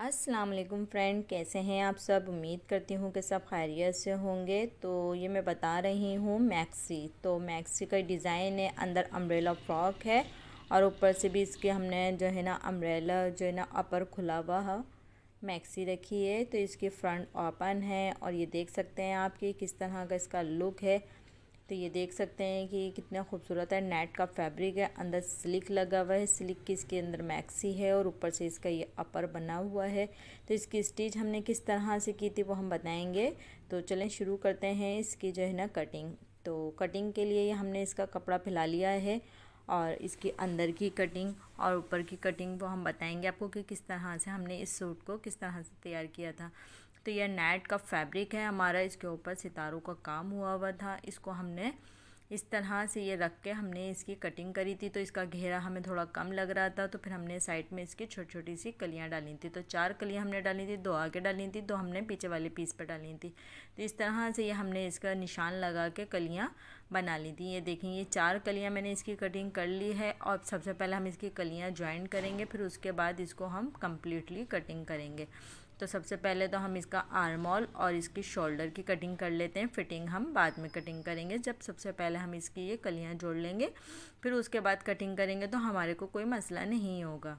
अस्सलाम वालेकुम फ्रेंड, कैसे हैं आप सब। उम्मीद करती हूँ कि सब खैरियत से होंगे। तो ये मैं बता रही हूँ मैक्सी। तो मैक्सी का डिज़ाइन है, अंदर अम्ब्रेला फ्रॉक है और ऊपर से भी इसके हमने जो है ना अम्ब्रेला जो है ना अपर खुला हुआ है मैक्सी रखी है। तो इसकी फ्रंट ओपन है और ये देख सकते हैं आप कि किस तरह का इसका लुक है। तो ये देख सकते हैं कि कितना खूबसूरत है। नेट का फैब्रिक है, अंदर स्लिक लगा हुआ है, स्लिक की इसके अंदर मैक्सी है और ऊपर से इसका ये अपर बना हुआ है। तो इसकी स्टिच हमने किस तरह से की थी वो हम बताएंगे। तो चलें शुरू करते हैं इसकी जो है ना कटिंग। तो कटिंग के लिए हमने इसका कपड़ा फैला लिया है और इसकी अंदर की कटिंग और ऊपर की कटिंग वो हम बताएंगे आपको कि किस तरह से हमने इस सूट को किस तरह से तैयार किया था। तो यह नेट का फैब्रिक है हमारा, इसके ऊपर सितारों का काम हुआ था। इसको हमने इस तरह से ये रख के हमने इसकी कटिंग करी थी। तो इसका घेरा हमें थोड़ा कम लग रहा था, तो फिर हमने साइड में इसकी छोटी छोटी सी कलियां डाली थी। तो 4 कलियां हमने डाली थी, 2 आगे डाली थी, 2 हमने पीछे वाले पीस पर डाली थी। तो इस तरह से ये हमने इसका निशान लगा के कलियां बना ली थी। ये देखें, ये 4 कलियां मैंने इसकी कटिंग कर ली है और सबसे पहले हम इसकी कलियां ज्वाइन करेंगे, फिर उसके बाद इसको हम कम्प्लीटली कटिंग करेंगे। तो सबसे पहले तो हम इसका आर्म होल और इसकी शोल्डर की कटिंग कर लेते हैं। फिटिंग हम बाद में कटिंग करेंगे, जब सबसे पहले हम इसकी ये कलियां जोड़ लेंगे, फिर उसके बाद कटिंग करेंगे तो हमारे को कोई मसला नहीं होगा।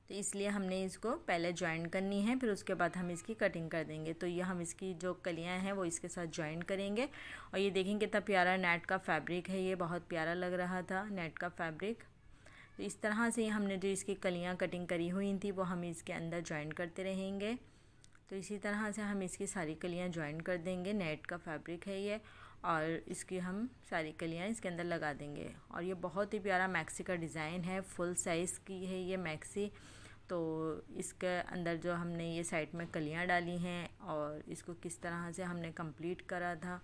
तो इसलिए हमने इसको पहले ज्वाइन करनी है, फिर उसके बाद हम इसकी कटिंग कर देंगे। तो ये हम इसकी जो कलियां हैं वो इसके साथ ज्वाइन करेंगे। और ये देखें कितना प्यारा नेट का फैब्रिक है, ये बहुत प्यारा लग रहा था नेट का फैब्रिक। तो इस तरह से हमने जो इसकी कलियां कटिंग करी हुई थी वो हम इसके अंदर ज्वाइन करते रहेंगे। तो इसी तरह से हम इसकी सारी कलियां ज्वाइन कर देंगे। नेट का फैब्रिक है ये और इसकी हम सारी कलियां इसके अंदर लगा देंगे। और ये बहुत ही प्यारा मैक्सी का डिज़ाइन है, फुल साइज़ की है ये मैक्सी। तो इसके अंदर जो हमने ये साइड में कलियां डाली हैं और इसको किस तरह से हमने कंप्लीट करा था,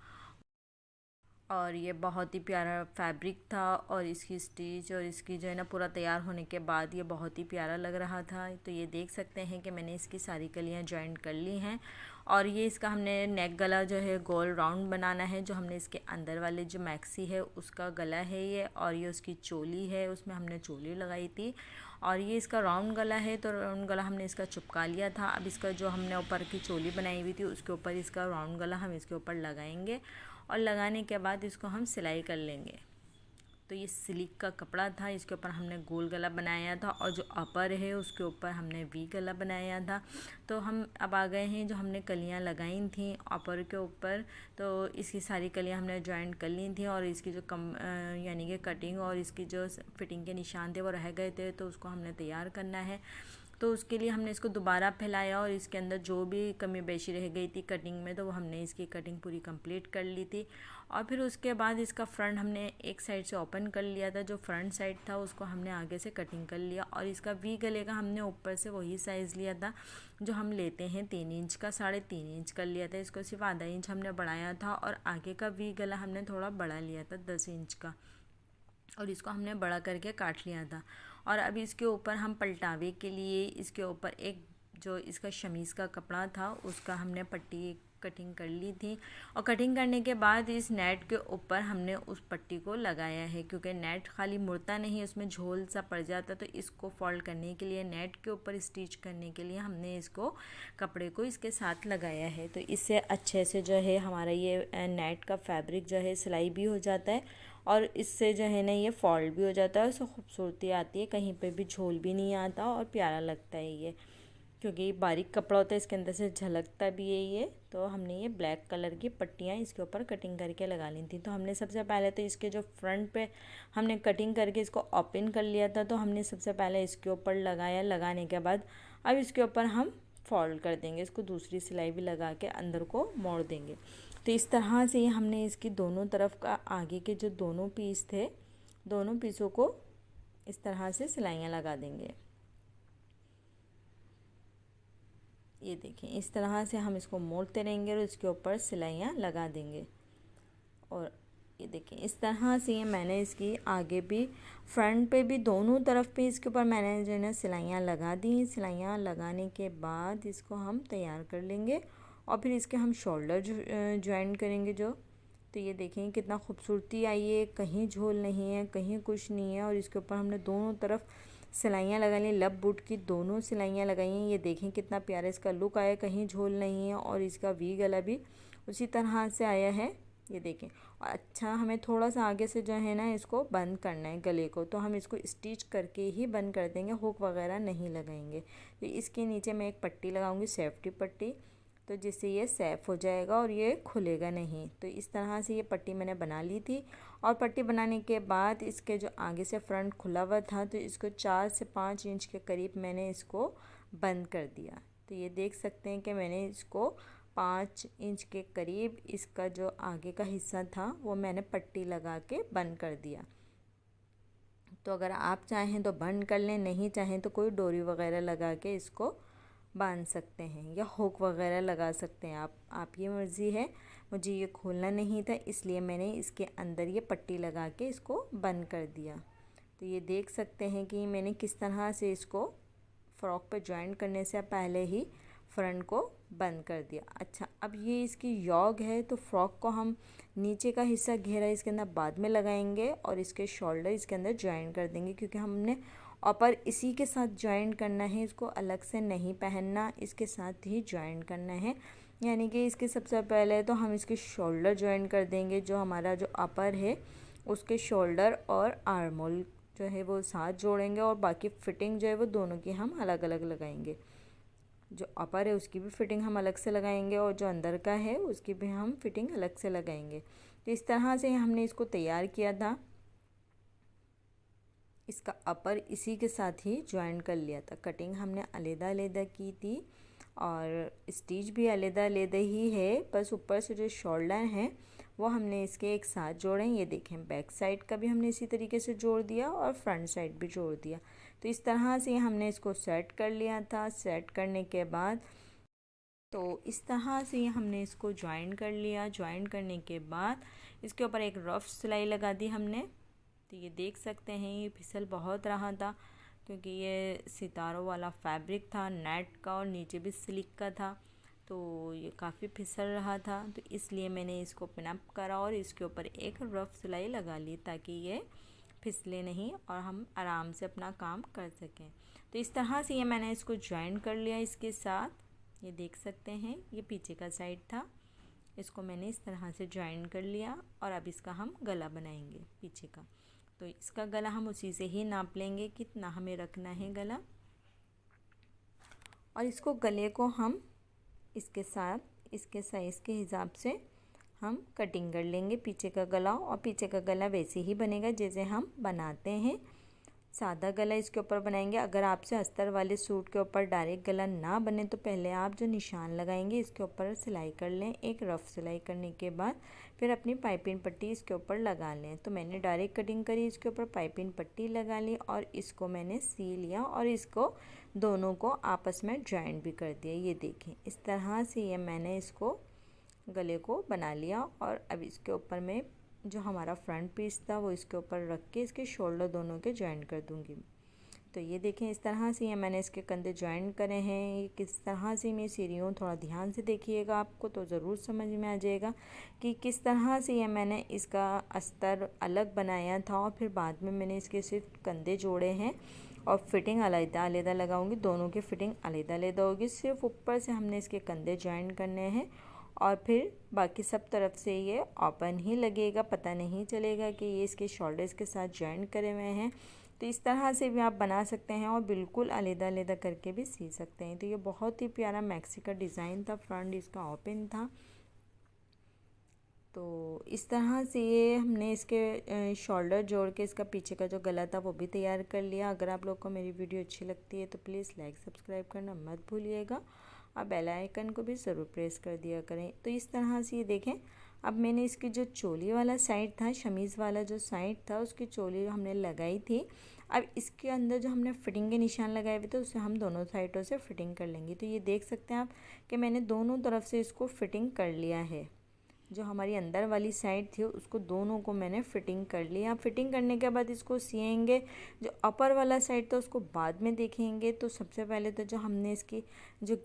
और ये बहुत ही प्यारा फैब्रिक था और इसकी स्टिच और इसकी जो है ना पूरा तैयार होने के बाद ये बहुत ही प्यारा लग रहा था। तो ये देख सकते हैं कि मैंने इसकी सारी कलियां ज्वाइन कर ली हैं। और ये इसका हमने नेक गला जो है गोल राउंड बनाना है, जो हमने इसके अंदर वाले जो मैक्सी है उसका गला है ये, और ये उसकी चोली है, उसमें हमने चोली लगाई थी। और ये इसका राउंड गला है, तो राउंड गला हमने इसका चिपका लिया था। अब इसका जो हमने ऊपर की चोली बनाई हुई थी उसके ऊपर इसका राउंड गला हम इसके ऊपर लगाएंगे और लगाने के बाद इसको हम सिलाई कर लेंगे। तो ये सिल्क का कपड़ा था, इसके ऊपर हमने गोल गला बनाया था और जो अपर है उसके ऊपर हमने वी गला बनाया था। तो हम अब आ गए हैं जो हमने कलियां लगाई थी अपर के ऊपर। तो इसकी सारी कलियां हमने ज्वाइन कर ली थी और इसकी जो यानी कि कटिंग और इसकी जो फिटिंग के निशान थे वो रह गए थे, तो उसको हमने तैयार करना है। तो उसके लिए हमने इसको दोबारा फैलाया और इसके अंदर जो भी कमी बेशी रह गई थी कटिंग में, तो वो हमने इसकी कटिंग पूरी कंप्लीट कर ली थी। और फिर उसके बाद इसका फ्रंट हमने एक साइड से ओपन कर लिया था, जो फ्रंट साइड था उसको हमने आगे से कटिंग कर लिया। और इसका वी गले का हमने ऊपर से वही साइज़ लिया था जो हम लेते हैं 3 इंच का, 3.5 इंच कर लिया था। इसको सिर्फ आधा इंच हमने बढ़ाया था और आगे का वी गला हमने थोड़ा बढ़ा लिया था 10 इंच का, और इसको हमने बड़ा करके काट लिया था। और अब इसके ऊपर हम पलटावे के लिए इसके ऊपर एक जो इसका शमीज़ का कपड़ा था उसका हमने पट्टी कटिंग कर ली थी। और कटिंग करने के बाद इस नेट के ऊपर हमने उस पट्टी को लगाया है, क्योंकि नेट खाली मुड़ता नहीं, उसमें झोल सा पड़ जाता। तो इसको फोल्ड करने के लिए, नेट के ऊपर स्टिच करने के लिए हमने इसको कपड़े को इसके साथ लगाया है। तो इससे अच्छे से जो है हमारा ये नेट का फैब्रिक जो है सिलाई भी हो जाता है और इससे जो है ना ये फॉल्ड भी हो जाता है, उससे खूबसूरती आती है, कहीं पे भी झोल भी नहीं आता और प्यारा लगता है ये, क्योंकि ये बारीक कपड़ा होता है, इसके अंदर से झलकता भी है ये। तो हमने ये ब्लैक कलर की पट्टियाँ इसके ऊपर कटिंग करके लगा ली थी। तो हमने सबसे पहले तो इसके जो फ्रंट पे हमने कटिंग करके इसको ओपन कर लिया था, तो हमने सबसे पहले इसके ऊपर लगाया। लगाने के बाद अब इसके ऊपर हम फोल्ड कर देंगे, इसको दूसरी सिलाई भी लगा के अंदर को मोड़ देंगे। तो इस तरह से हमने इसकी दोनों तरफ का आगे के जो दोनों पीस थे, दोनों पीसों को इस तरह से सिलाइयाँ लगा देंगे। ये देखें, इस तरह से हम इसको मोड़ते रहेंगे और इसके ऊपर सिलाइयाँ लगा देंगे। और ये देखें, इस तरह से ये मैंने इसकी आगे भी फ्रंट पे भी दोनों तरफ पे इसके ऊपर मैंने जो है ना सिलाइयाँ लगा दी। सिलाइयाँ लगाने के बाद इसको हम तैयार कर लेंगे और फिर इसके हम शोल्डर ज्वाइन करेंगे जो। तो ये देखें कितना खूबसूरती आई है, कहीं झोल नहीं है, कहीं कुछ नहीं है। और इसके ऊपर हमने दोनों तरफ सिलाइयाँ लगा ली, लब बूट की दोनों सिलाइयाँ लगाई हैं। ये देखें कितना प्यारा इसका लुक आया, कहीं झोल नहीं है। और इसका वी गला भी उसी तरह से आया है, ये देखें। और अच्छा हमें थोड़ा सा आगे से जो है ना इसको बंद करना है गले को, तो हम इसको स्टिच करके ही बंद कर देंगे, हुक वगैरह नहीं लगाएंगे। तो इसके नीचे मैं एक पट्टी लगाऊंगी, सेफ्टी पट्टी, तो जिससे ये सेफ हो जाएगा और ये खुलेगा नहीं। तो इस तरह से ये पट्टी मैंने बना ली थी। और पट्टी बनाने के बाद इसके जो आगे से फ्रंट खुला हुआ था, तो इसको 4 से 5 इंच के करीब मैंने इसको बंद कर दिया। तो ये देख सकते हैं कि मैंने इसको 5 इंच के करीब इसका जो आगे का हिस्सा था वो मैंने पट्टी लगा के बंद कर दिया। तो अगर आप चाहें तो बंद कर लें, नहीं चाहें तो कोई डोरी वगैरह लगा के इसको बांध सकते हैं या हुक वगैरह लगा सकते हैं आप ये मर्ज़ी है। मुझे ये खोलना नहीं था, इसलिए मैंने इसके अंदर ये पट्टी लगा के इसको बंद कर दिया। तो ये देख सकते हैं कि मैंने किस तरह से इसको फ़्रॉक पे जॉइन करने से पहले ही फ्रंट को बंद कर दिया। अच्छा, अब ये इसकी यॉग है, तो फ्रॉक को हम नीचे का हिस्सा घेरा इसके अंदर बाद में लगाएंगे और इसके शोल्डर इसके अंदर जॉइन कर देंगे, क्योंकि हमने ऊपर इसी के साथ जॉइन करना है, इसको अलग से नहीं पहनना, इसके साथ ही जॉइन करना है। यानी कि इसके सबसे पहले तो हम इसके शोल्डर जॉइन कर देंगे, जो हमारा जो अपर है उसके शोल्डर और आर्म होल जो है वो साथ जोड़ेंगे, और बाकी फिटिंग जो है वो दोनों की हम अलग अलग लगाएंगे। जो अपर है उसकी भी फिटिंग हम अलग से लगाएंगे और जो अंदर का है उसकी भी हम फिटिंग अलग से लगाएंगे। तो इस तरह से हमने इसको तैयार किया था। इसका अपर इसी के साथ ही ज्वाइन कर लिया था। कटिंग हमने अलग-अलग की थी और स्टिच भी अलग-अलग ही है, बस ऊपर से जो शोल्डर हैं वो हमने इसके एक साथ जोड़े। ये देखें बैक साइड का भी हमने इसी तरीके से जोड़ दिया और फ्रंट साइड भी जोड़ दिया। तो इस तरह से हमने इसको सेट कर लिया था। सेट करने के बाद तो इस तरह से हमने इसको ज्वाइन कर लिया। ज्वाइन करने के बाद इसके ऊपर एक रफ सिलाई लगा दी हमने। तो ये देख सकते हैं ये फिसल बहुत रहा था, क्योंकि ये सितारों वाला फैब्रिक था नेट का और नीचे भी सिल्क का था, तो ये काफ़ी फिसल रहा था। तो इसलिए मैंने इसको पिन अप करा और इसके ऊपर एक रफ सिलाई लगा ली, ताकि ये फिसले नहीं और हम आराम से अपना काम कर सकें। तो इस तरह से ये मैंने इसको ज्वाइन कर लिया इसके साथ। ये देख सकते हैं ये पीछे का साइड था, इसको मैंने इस तरह से ज्वाइन कर लिया। और अब इसका हम गला बनाएंगे पीछे का। तो इसका गला हम उसी से ही नाप लेंगे कितना हमें रखना है गला, और इसको गले को हम इसके साथ इसके साइज़ के हिसाब से हम कटिंग कर लेंगे पीछे का गला। और पीछे का गला वैसे ही बनेगा जैसे हम बनाते हैं, सादा गला इसके ऊपर बनाएंगे। अगर आपसे अस्तर वाले सूट के ऊपर डायरेक्ट गला ना बने तो पहले आप जो निशान लगाएंगे इसके ऊपर सिलाई कर लें। एक रफ सिलाई करने के बाद फिर अपनी पाइपिंग पट्टी इसके ऊपर लगा लें। तो मैंने डायरेक्ट कटिंग करी, इसके ऊपर पाइपिंग पट्टी लगा ली और इसको मैंने सी लिया और इसको दोनों को आपस में जॉइंट भी कर दिया। ये देखें इस तरह से ये मैंने इसको गले को बना लिया। और अब इसके ऊपर मैं जो हमारा फ्रंट पीस था वो इसके ऊपर रख के इसके शोल्डर दोनों के जॉइन कर दूंगी। तो ये देखें इस तरह से ये मैंने इसके कंधे जॉइन करे हैं। ये किस तरह से मैं सी रही हूँ, थोड़ा ध्यान से देखिएगा, आपको तो ज़रूर समझ में आ जाएगा कि किस तरह से ये मैंने इसका अस्तर अलग बनाया था और फिर बाद में मैंने इसके सिर्फ कंधे जोड़े हैं और फिटिंग अलग-अलग लगाऊंगी। दोनों की फिटिंग अलग-अलग होगी, सिर्फ ऊपर से हमने इसके कंधे जॉइन करने हैं और फिर बाकी सब तरफ से ये ओपन ही लगेगा, पता नहीं चलेगा कि ये इसके शोल्डर्स के साथ जॉइन करे हुए हैं। तो इस तरह से भी आप बना सकते हैं और बिल्कुल अलग-अलग करके भी सी सकते हैं। तो ये बहुत ही प्यारा मैक्सी का डिज़ाइन था, फ्रंट इसका ओपन था। तो इस तरह से ये हमने इसके शोल्डर जोड़ के इसका पीछे का जो गला था वो भी तैयार कर लिया। अगर आप लोग को मेरी वीडियो अच्छी लगती है तो प्लीज़ लाइक सब्सक्राइब करना मत भूलिएगा और बेल आइकन को भी ज़रूर प्रेस कर दिया करें। तो इस तरह से ये देखें, अब मैंने इसकी जो चोली वाला साइड था, शमीज़ वाला जो साइड था, उसकी चोली हमने लगाई थी। अब इसके अंदर जो हमने फिटिंग के निशान लगाए हुए थे उससे हम दोनों साइडों से फिटिंग कर लेंगे। तो ये देख सकते हैं आप कि मैंने दोनों तरफ से इसको फिटिंग कर लिया है। जो हमारी अंदर वाली साइड थी उसको दोनों को मैंने फिटिंग कर लिया। फिटिंग करने के बाद इसको सिएंगे। जो अपर वाला साइड था उसको बाद में देखेंगे। तो सबसे पहले तो जो हमने इसकी जो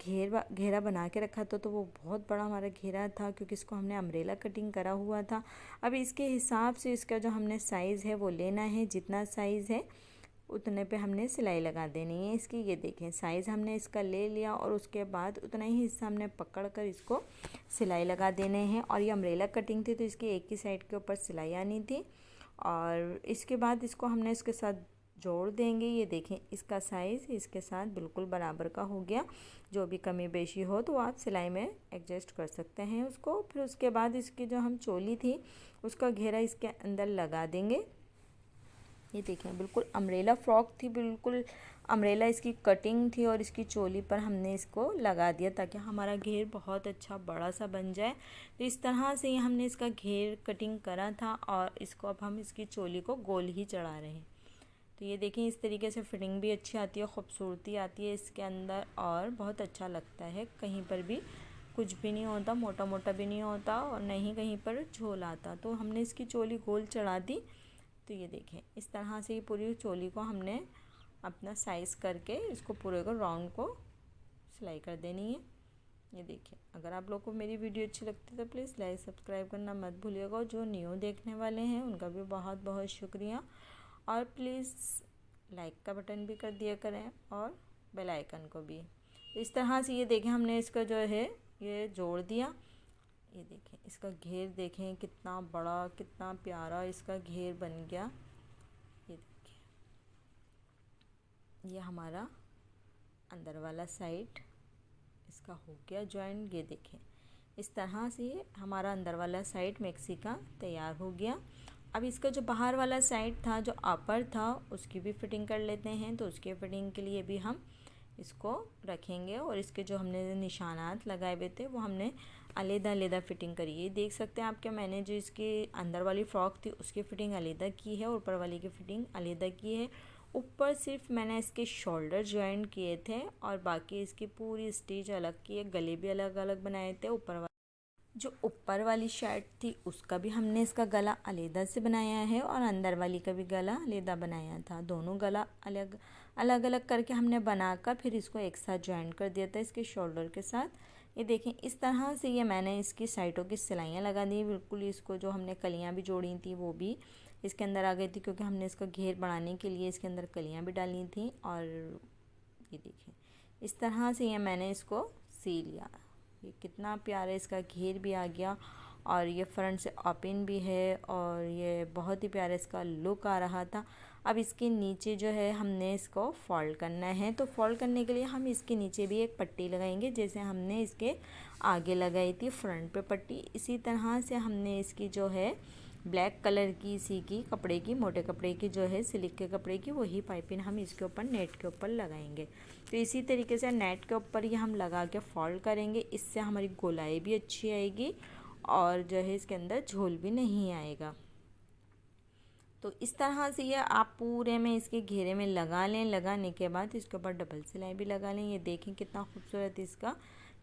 घेरा बना के रखा था तो वो बहुत बड़ा हमारा घेरा था, क्योंकि इसको हमने अम्ब्रेला कटिंग करा हुआ था। अब इसके हिसाब से इसका जो हमने साइज़ है वो लेना है, जितना साइज़ है उतने पे हमने सिलाई लगा देनी है इसकी। ये देखें साइज़ हमने इसका ले लिया और उसके बाद उतना ही हिस्सा हमने पकड़ कर इसको सिलाई लगा देने हैं। और ये अम्ब्रेला कटिंग थी तो इसकी एक ही साइड के ऊपर सिलाई आनी थी। और इसके बाद इसको हमने इसके साथ जोड़ देंगे। ये देखें इसका साइज़ इसके साथ बिल्कुल बराबर का हो गया। जो भी कमी बेशी हो तो आप सिलाई में एडजस्ट कर सकते हैं उसको। फिर उसके बाद इसकी जो हम चोली थी उसका घेरा इसके अंदर लगा देंगे। ये देखें बिल्कुल अम्ब्रेला फ्रॉक थी, बिल्कुल अम्ब्रेला इसकी कटिंग थी और इसकी चोली पर हमने इसको लगा दिया ताकि हमारा घेर बहुत अच्छा बड़ा सा बन जाए। तो इस तरह से ही हमने इसका घेर कटिंग करा था और इसको अब हम इसकी चोली को गोल ही चढ़ा रहे हैं। तो ये देखें इस तरीके से फिटिंग भी अच्छी आती है, खूबसूरती आती है इसके अंदर और बहुत अच्छा लगता है। कहीं पर भी कुछ भी नहीं होता, मोटा मोटा भी नहीं होता और नहीं कहीं पर झोल आता। तो हमने इसकी चोली गोल चढ़ा दी। तो ये देखें इस तरह से ही पूरी चोली को हमने अपना साइज़ करके इसको पूरे को राउंड को सिलाई कर देनी है। ये देखिए अगर आप लोग को मेरी वीडियो अच्छी लगती है तो प्लीज़ लाइक सब्सक्राइब करना मत भूलिएगा। जो न्यू देखने वाले हैं उनका भी बहुत बहुत शुक्रिया। और प्लीज़ लाइक का बटन भी कर दिया करें और बेल आइकन को भी। इस तरह से ये देखें हमने इसका जो है ये जोड़ दिया। ये देखें इसका घेर देखें कितना बड़ा कितना प्यारा इसका घेर बन गया। ये देखिए ये हमारा अंदर वाला साइड इसका हो गया जॉइंट। ये देखें इस तरह से हमारा अंदर वाला साइड मैक्सी का तैयार हो गया। अब इसका जो बाहर वाला साइड था जो अपर था उसकी भी फिटिंग कर लेते हैं। तो उसके फिटिंग के लिए भी हम इसको रखेंगे और इसके जो हमने निशानात लगाए हुए थे वो हमने अलग-अलग फिटिंग करी है। देख सकते हैं आपके मैंने जो इसके अंदर वाली फ़्रॉक थी उसकी फ़िटिंग अलग की है और ऊपर वाली की फ़िटिंग अलग की है। ऊपर सिर्फ मैंने इसके शोल्डर जॉइंट किए थे और बाकी इसकी पूरी स्टिच अलग की है। गले भी अलग अलग बनाए थे। जो ऊपर वाली शर्ट थी उसका भी हमने इसका गला अलग से बनाया है और अंदर वाली का भी गला अलग बनाया था। दोनों गला अलग अलग करके हमने बनाकर फिर इसको एक साथ जॉइंट कर दिया था इसके शोल्डर के साथ। ये देखें इस तरह से ये मैंने इसकी साइडों की सिलाइयाँ लगा दी बिल्कुल। इसको जो हमने कलियाँ भी जोड़ी थी वो भी इसके अंदर आ गई थी क्योंकि हमने इसका घेर बढ़ाने के लिए इसके अंदर कलियाँ भी डाली थी। और ये देखें इस तरह से ये मैंने इसको सी लिया। ये कितना प्यारा इसका घेर भी आ गया और ये फ्रंट से ओपन भी है और ये बहुत ही प्यारा इसका लुक आ रहा था। अब इसके नीचे जो है हमने इसको फोल्ड करना है। तो फोल्ड करने के लिए हम इसके नीचे भी एक पट्टी लगाएंगे जैसे हमने इसके आगे लगाई थी फ्रंट पे पट्टी। इसी तरह से हमने इसकी जो है ब्लैक कलर की इसी की कपड़े की मोटे कपड़े की जो है सिल्क के कपड़े की वही पाइपिंग हम इसके ऊपर नेट के ऊपर लगाएंगे। तो इसी तरीके से नेट के ऊपर ही हम लगा के फोल्ड करेंगे। इससे हमारी गोलाई भी अच्छी आएगी और जो है इसके अंदर झोल भी नहीं आएगा। तो इस तरह से ये आप पूरे में इसके घेरे में लगा लें। लगाने के बाद इसके ऊपर डबल सिलाई भी लगा लें। ये देखें कितना खूबसूरत इसका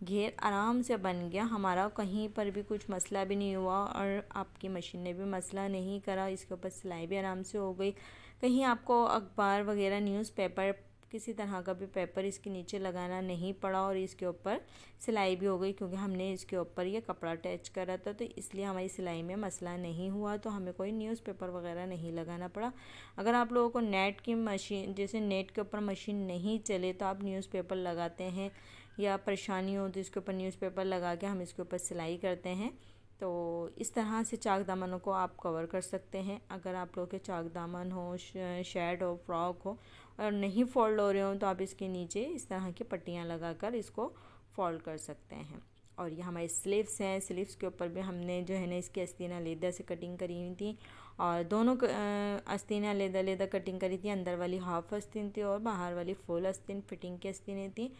घेर आराम से बन गया हमारा। कहीं पर भी कुछ मसला भी नहीं हुआ और आपकी मशीन ने भी मसला नहीं करा। इसके ऊपर सिलाई भी आराम से हो गई। कहीं आपको अखबार वगैरह न्यूज़पेपर किसी तरह का भी पेपर इसके नीचे लगाना नहीं पड़ा और इसके ऊपर सिलाई भी हो गई क्योंकि हमने इसके ऊपर ये कपड़ा अटैच करा था। तो इसलिए हमारी सिलाई में मसला नहीं हुआ। तो हमें कोई न्यूज़पेपर वगैरह नहीं लगाना पड़ा। अगर आप लोगों को नेट की मशीन जैसे नेट के ऊपर मशीन नहीं चले तो आप न्यूज़पेपर लगाते हैं या परेशानी हो तो इसके ऊपर न्यूज़पेपर लगा के हम इसके ऊपर सिलाई करते हैं। तो इस तरह से चाक दामनों को आप कवर कर सकते हैं। अगर आप लोग के चाक दामन हो शर्ट हो फ्रॉक हो और नहीं फोल्ड हो रहे हो तो आप इसके नीचे इस तरह की पट्टियाँ लगाकर इसको फोल्ड कर सकते हैं। और ये हमारे स्लीव्स हैं। स्लीव्स के ऊपर भी हमने जो है ना इसकी आस्तीनें लेदर से कटिंग करी हुई थी और दोनों आस्तीनें लेदर कटिंग करी थी। अंदर वाली हाफ आस्तीन थी और बाहर वाली फुल आस्तीन फिटिंग की आस्तीनें थी।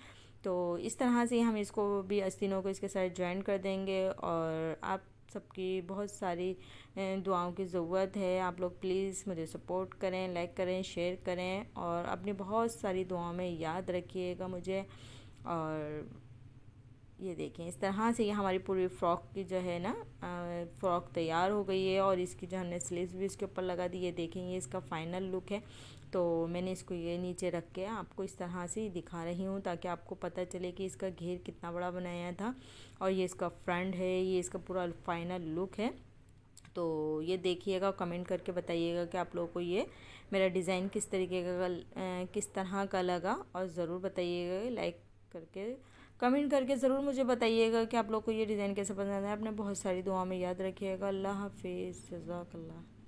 तो इस तरह से हम इसको भी आस्तीनों को इसके साथ ज्वाइन कर देंगे। और आप सबकी बहुत सारी दुआओं की ज़रूरत है। आप लोग प्लीज़ मुझे सपोर्ट करें, लाइक करें, शेयर करें और अपनी बहुत सारी दुआओं में याद रखिएगा मुझे। और ये देखें इस तरह से ये हमारी पूरी फ़्रॉक की जो है ना फ़्रॉक तैयार हो गई है और इसकी जो हमने स्लीव्स भी इसके ऊपर लगा दी। ये देखें ये इसका फ़ाइनल लुक है। तो मैंने इसको ये नीचे रख के आपको इस तरह से दिखा रही हूँ ताकि आपको पता चले कि इसका घेर कितना बड़ा बनाया था। और ये इसका फ्रंट है, ये इसका पूरा फ़ाइनल लुक है। तो ये देखिएगा, कमेंट करके बताइएगा कि आप लोगों को ये मेरा डिज़ाइन किस तरीके का किस तरह का लगा, और ज़रूर बताइएगा लाइक करके, कमेंट करके ज़रूर मुझे बताइएगा कि आप लोग को ये डिज़ाइन कैसे पसंद है। आपने बहुत सारी दुआ में याद रखिएगा। अल्लाह हाफिज़, जज़ाकल्लाह।